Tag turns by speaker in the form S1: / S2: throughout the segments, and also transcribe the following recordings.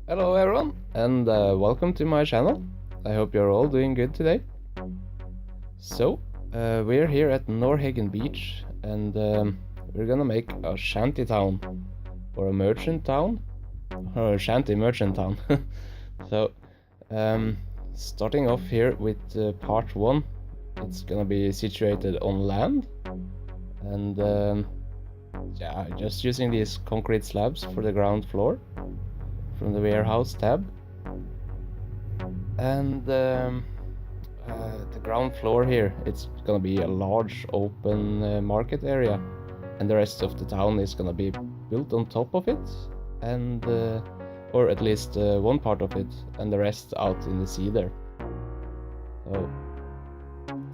S1: Hello everyone, and welcome to my channel. I hope you're all doing good today. So, we're here at Nordhagen Beach, and we're gonna make a shanty town, or a merchant town, or a shanty merchant town. So, starting off here with part 1, it's gonna be situated on land, and yeah, just using these concrete slabs for the ground floor from the warehouse tab. And the ground floor here, it's gonna be a large open market area, and the rest of the town is gonna be built on top of it, and or at least one part of it, and the rest out in the sea there. So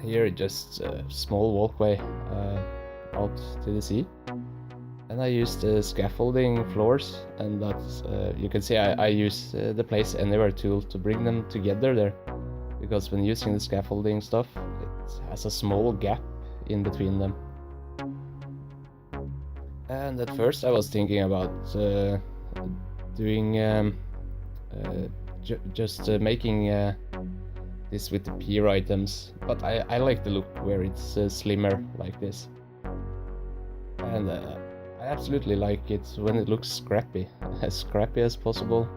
S1: here just a small walkway out to the sea. And I used scaffolding floors, and that's you can see I use the Place Anywhere tool to bring them together there, because when using the scaffolding stuff, it has a small gap in between them. And at first I was thinking about doing just making this with the pier items, but I like the look where it's slimmer like this. And I absolutely like it when it looks scrappy, as scrappy as possible.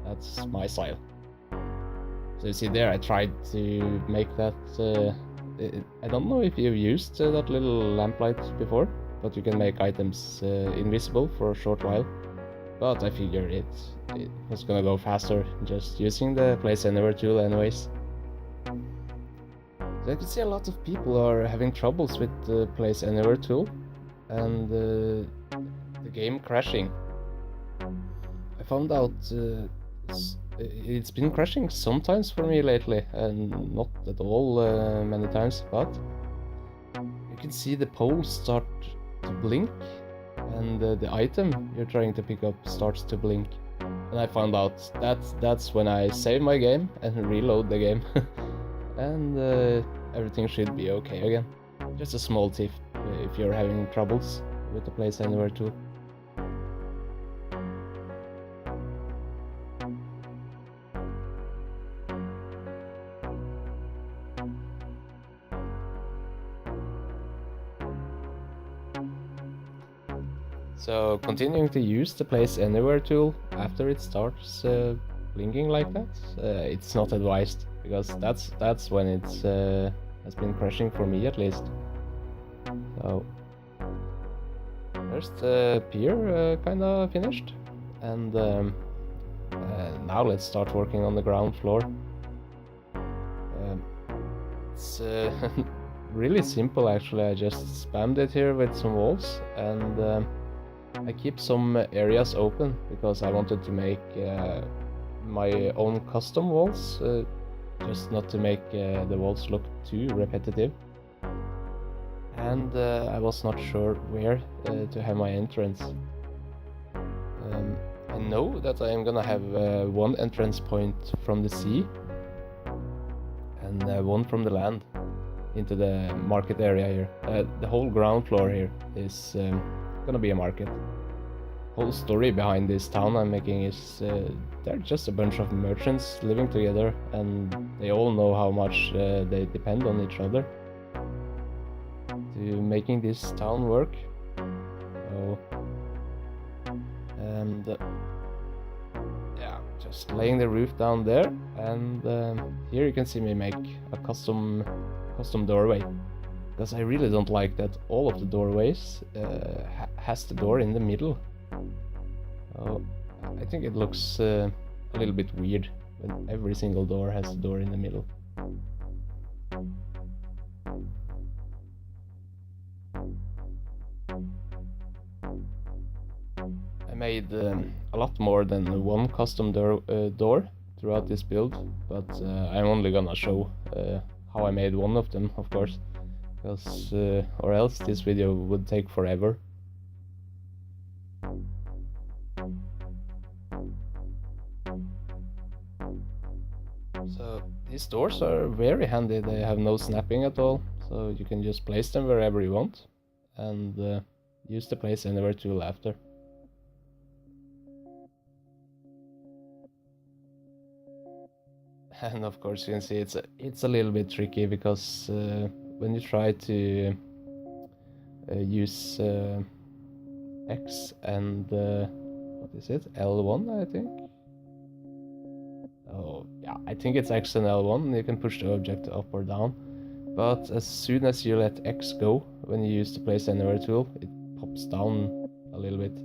S1: That's my style. So you see there, I tried to make that. I don't know if you've used that little lamplight before, but you can make items invisible for a short while. But I figured it was gonna go faster just using the Place Anywhere tool anyways. So I can see a lot of people are having troubles with the Place Anywhere tool, and the game crashing. I found out it's been crashing sometimes for me lately, and not at all many times, but you can see the pole start to blink, and the item you're trying to pick up starts to blink. And I found out that's when I save my game and reload the game. And everything should be okay again. Just a small tip if you're having troubles with the Place Anywhere tool. So continuing to use the Place Anywhere tool after it starts blinking like that, it's not advised, because that's when it's has been crashing for me at least. So there's the pier kinda finished, and now let's start working on the ground floor. It's really simple actually. I just spammed it here with some walls, and I keep some areas open because I wanted to make my own custom walls, just not to make the walls look too repetitive. And I was not sure where to have my entrance. I know that I am gonna have one entrance point from the sea and one from the land into the market area here. The whole ground floor here is gonna be a market. Whole story behind this town I'm making is they're just a bunch of merchants living together, and they all know how much they depend on each other to making this town work. So, and yeah, just laying the roof down there, and here you can see me make a custom doorway, because I really don't like that all of the doorways has the door in the middle. So I think it looks a little bit weird when every single door has a door in the middle. I made a lot more than one custom door throughout this build, but I'm only gonna show how I made one of them, of course, because or else this video would take forever. So these doors are very handy. They have no snapping at all, so you can just place them wherever you want and use the Place Anywhere tool after. And of course you can see it's a little bit tricky because when you try to use X and what is it? L1, I think. Oh yeah, I think it's X and L1. You can push the object up or down. But as soon as you let X go, when you use the place anywhere tool, it pops down a little bit.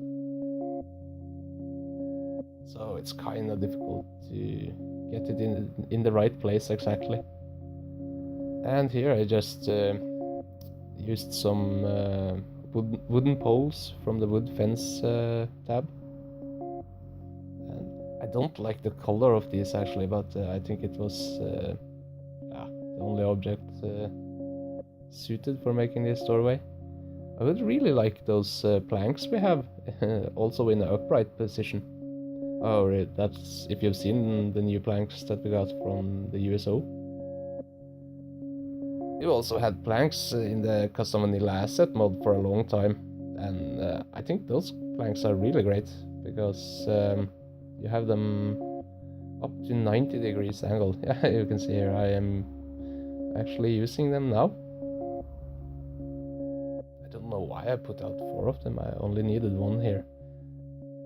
S1: So it's kind of difficult to get it in the right place exactly. And here I just used some wooden poles from the wood fence tab. And I don't like the color of these actually, but I think it was the only object suited for making this doorway. I would really like those planks we have also in the upright position. Oh, that's if you've seen the new planks that we got from the USO. We also had planks in the custom vanilla asset mod for a long time, and I think those planks are really great because you have them up to 90 degrees angle. Yeah, you can see here I am actually using them now. I don't know why I put out 4 of them, I only needed 1 here.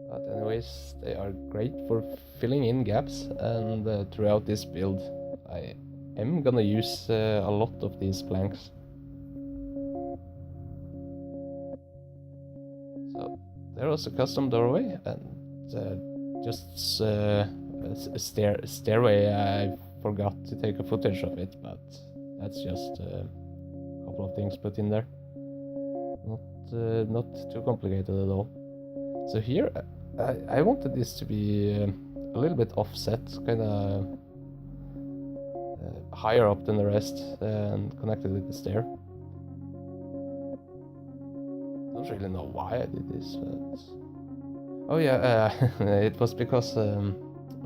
S1: But anyways, they are great for filling in gaps, and throughout this build I am gonna use a lot of these planks. So there was a custom doorway, and just a stairway. I forgot to take a footage of it, but that's just a couple of things put in there. Not too complicated at all. So here I wanted this to be a little bit offset, kind of higher up than the rest and connected with the stair. Don't really know why I did this, but oh yeah, it was because of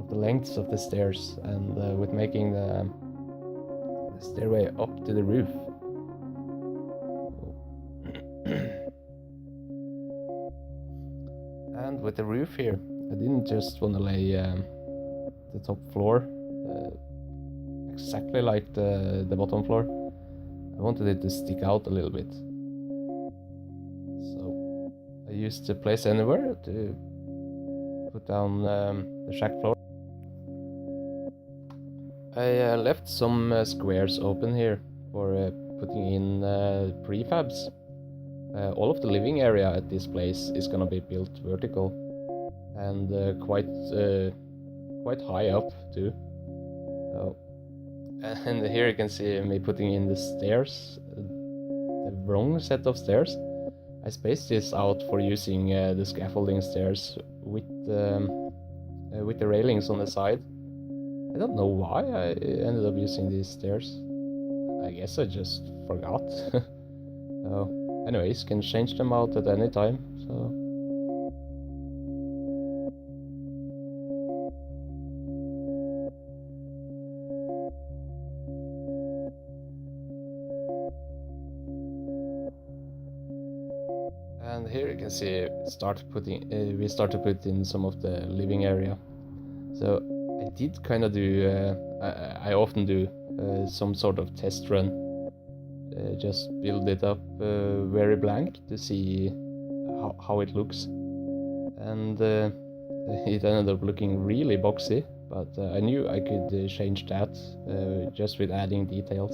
S1: the lengths of the stairs and with making the stairway up to the roof. And with the roof here, I didn't just want to lay the top floor exactly like the bottom floor. I wanted it to stick out a little bit. So I used the place anywhere to put down the shack floor. I left some squares open here for putting in prefabs. All of the living area at this place is gonna be built vertical and quite high up too. So, and here you can see me putting in the stairs, the wrong set of stairs. I spaced this out for using the scaffolding stairs with the railings on the side. I don't know why I ended up using these stairs. I guess I just forgot. So, anyways, can change them out at any time, so. And here you can see we start to put in some of the living area. So I did kind of do, I often do some sort of test run. Just build it up very blank to see how it looks, and it ended up looking really boxy, but I knew I could change that just with adding details.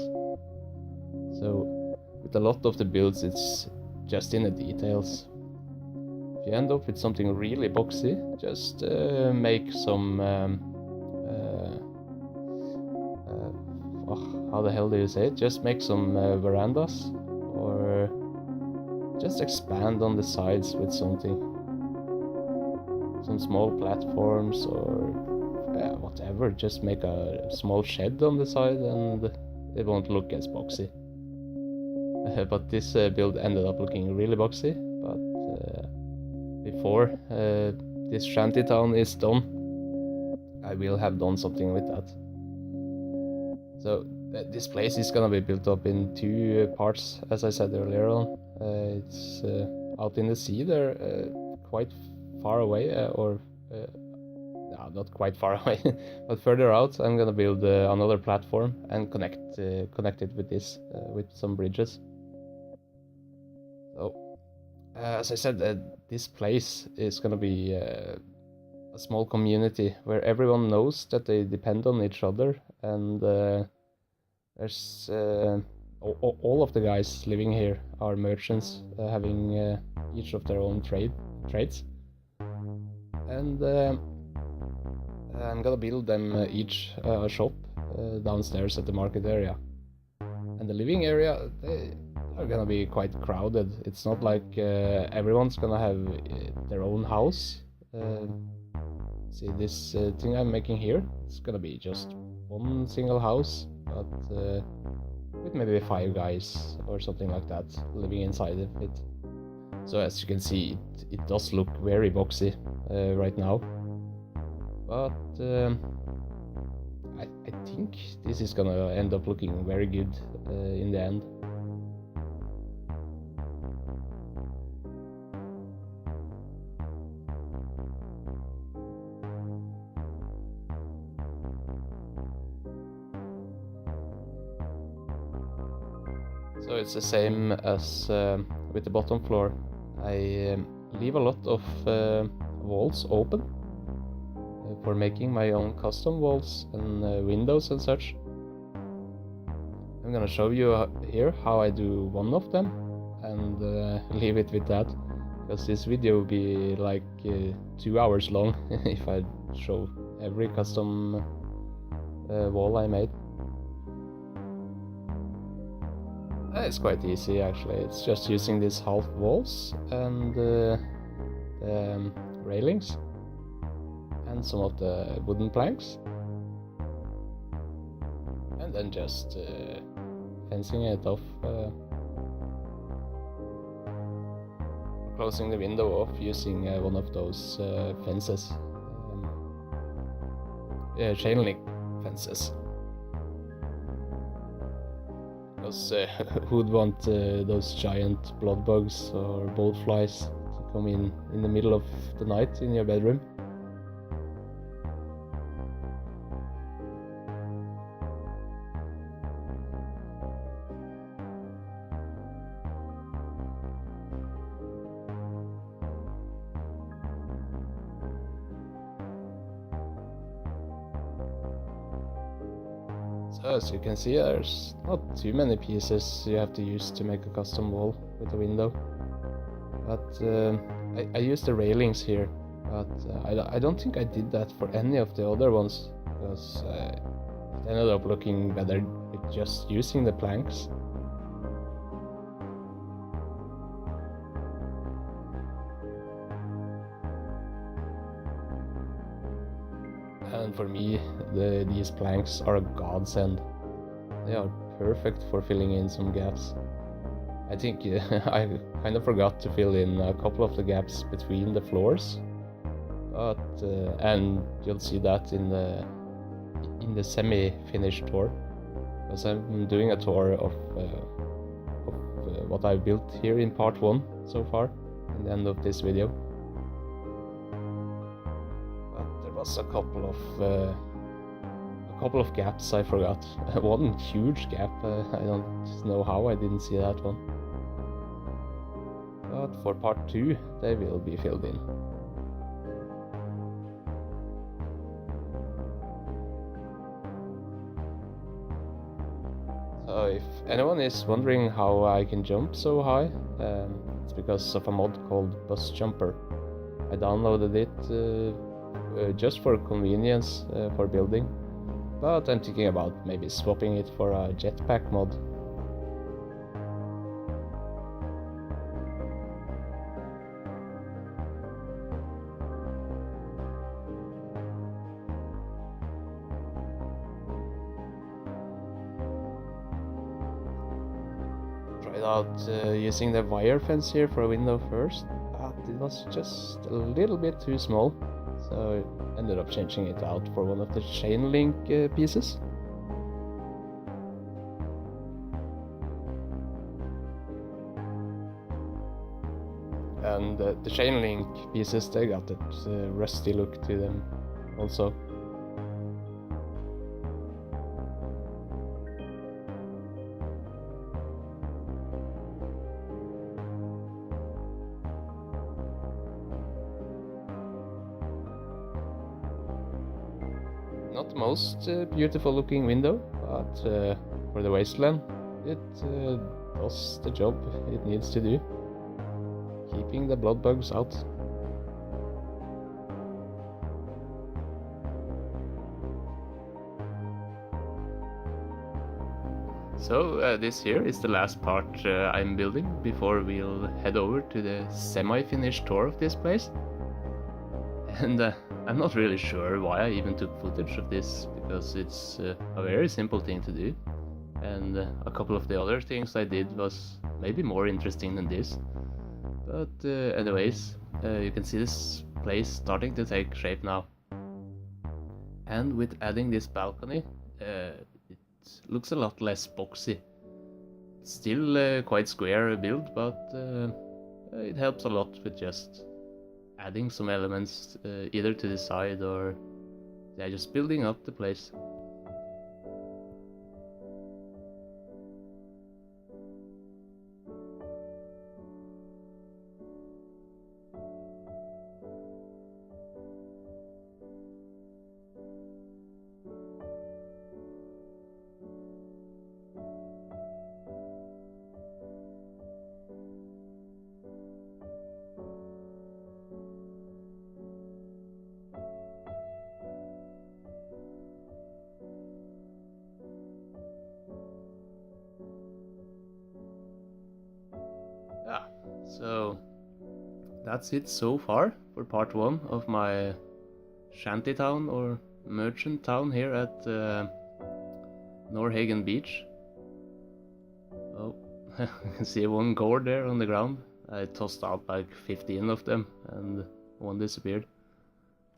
S1: So with a lot of the builds it's just in the details. If you end up with something really boxy, just make some how the hell do you say it? Just make some verandas, or just expand on the sides with something. Some small platforms or whatever. Just make a small shed on the side and it won't look as boxy. But this build ended up looking really boxy, but before this shantytown is done, I will have done something with that. So this place is gonna be built up in 2 parts, as I said earlier on. It's out in the sea there, quite far away, not quite far away, but further out, I'm gonna build another platform and connect it with this, with some bridges. So, as I said, this place is gonna be a small community where everyone knows that they depend on each other, and there's all of the guys living here are merchants, having each of their own trades, and I'm gonna build them each a shop downstairs at the market area. And the living area, they are gonna be quite crowded. It's not like everyone's gonna have their own house. See this thing I'm making here? It's gonna be just one single house, but with maybe 5 guys or something like that living inside of it. So as you can see, it does look very boxy right now, but I think this is gonna end up looking very good in the end. So it's the same as with the bottom floor. I leave a lot of walls open for making my own custom walls and windows and such. I'm gonna show you here how I do one of them and leave it with that, because this video will be like 2 hours long if I show every custom wall I made. It's quite easy actually. It's just using these half walls and the railings and some of the wooden planks, and then just fencing it off, closing the window off using one of those fences, chain link fences. Because who'd want those giant blood bugs or bolt flies to come in the middle of the night in your bedroom? So as you can see, there's not too many pieces you have to use to make a custom wall with a window. But I used the railings here, but I don't think I did that for any of the other ones, because it ended up looking better with just using the planks. And for me, these planks are a godsend. They are perfect for filling in some gaps. I think I kind of forgot to fill in a couple of the gaps between the floors, but and you'll see that in the semi-finished tour, because I'm doing a tour of what I've built here in part 1 so far, in the end of this video. A couple of gaps I forgot. One huge gap, I don't know how I didn't see that one. But for part 2 they will be filled in. So if anyone is wondering how I can jump so high, it's because of a mod called Bus Jumper. I downloaded it just for convenience for building, but I'm thinking about maybe swapping it for a jetpack mod. Tried out using the wire fence here for a window first, but it was just a little bit too small. So I ended up changing it out for one of the chain link pieces. And the chain link pieces, they got that rusty look to them. also. Not the most beautiful looking window, but for the wasteland it does the job it needs to do, keeping the blood bugs out. So this here is the last part I'm building before we'll head over to the semi-finished tour of this place. And I'm not really sure why I even took footage of this, because it's a very simple thing to do. And a couple of the other things I did was maybe more interesting than this. But anyways, you can see this place starting to take shape now. And with adding this balcony, it looks a lot less boxy. It's still quite square build, but it helps a lot with just adding some elements either to the side or just building up the place. Yeah, so that's it so far for part 1 of my shantytown or merchant town here at Nordhagen Beach. Oh, you can see one gourd there on the ground. I tossed out like 15 of them and one disappeared.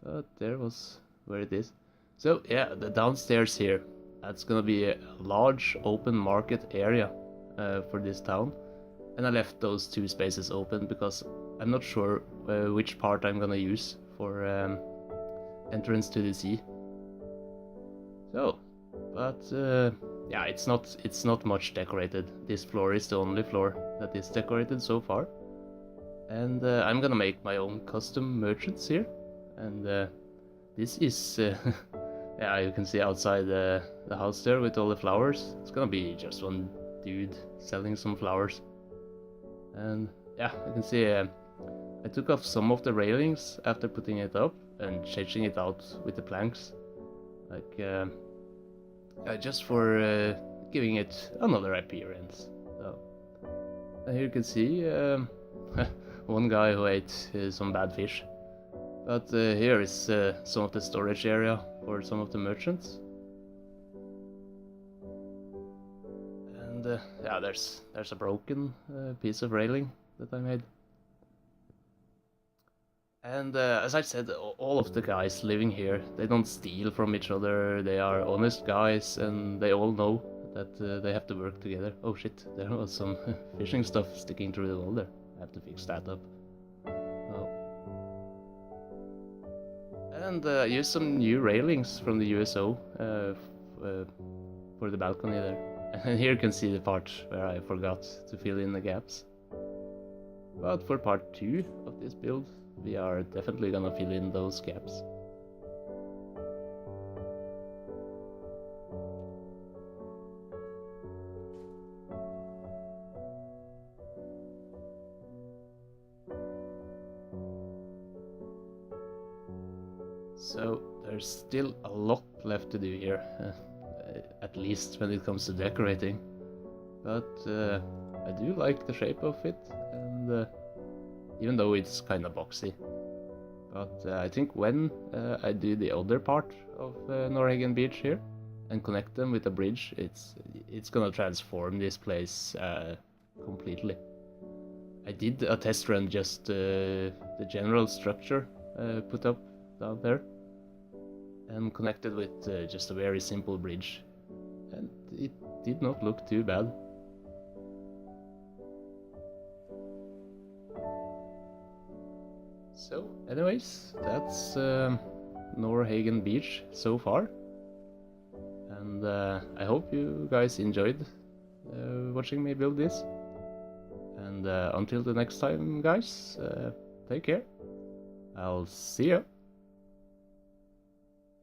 S1: But there was where it is. So yeah, the downstairs here, that's gonna be a large open market area for this town. And I left those 2 spaces open because I'm not sure which part I'm gonna use for entrance to the sea. So, but yeah, it's not much decorated. This floor is the only floor that is decorated so far. And I'm gonna make my own custom merchants here. And this is yeah, you can see outside the house there with all the flowers. It's gonna be just one dude selling some flowers. And yeah, you can see I took off some of the railings after putting it up and changing it out with the planks, like just for giving it another appearance. So, and here you can see one guy who ate some bad fish. But here is some of the storage area for some of the merchants. And yeah, there's a broken piece of railing that I made. And as I said, all of the guys living here, they don't steal from each other. They are honest guys, and they all know that they have to work together. Oh shit, there was some fishing stuff sticking through the wall there. I have to fix that up. Oh. And use some new railings from the USO for the balcony there. And here you can see the part where I forgot to fill in the gaps. But for part 2 of this build, we are definitely gonna fill in those gaps. So there's still a lot left to do here, at least when it comes to decorating. But I do like the shape of it, and even though it's kind of boxy. But I think when I do the other part of Nordhagen Beach here and connect them with a bridge, it's gonna transform this place completely. I did a test run, just the general structure put up down there, and connected with just a very simple bridge, and it did not look too bad. So anyways, that's Nordhagen Beach so far. And I hope you guys enjoyed watching me build this. And until the next time, guys, take care. I'll see you.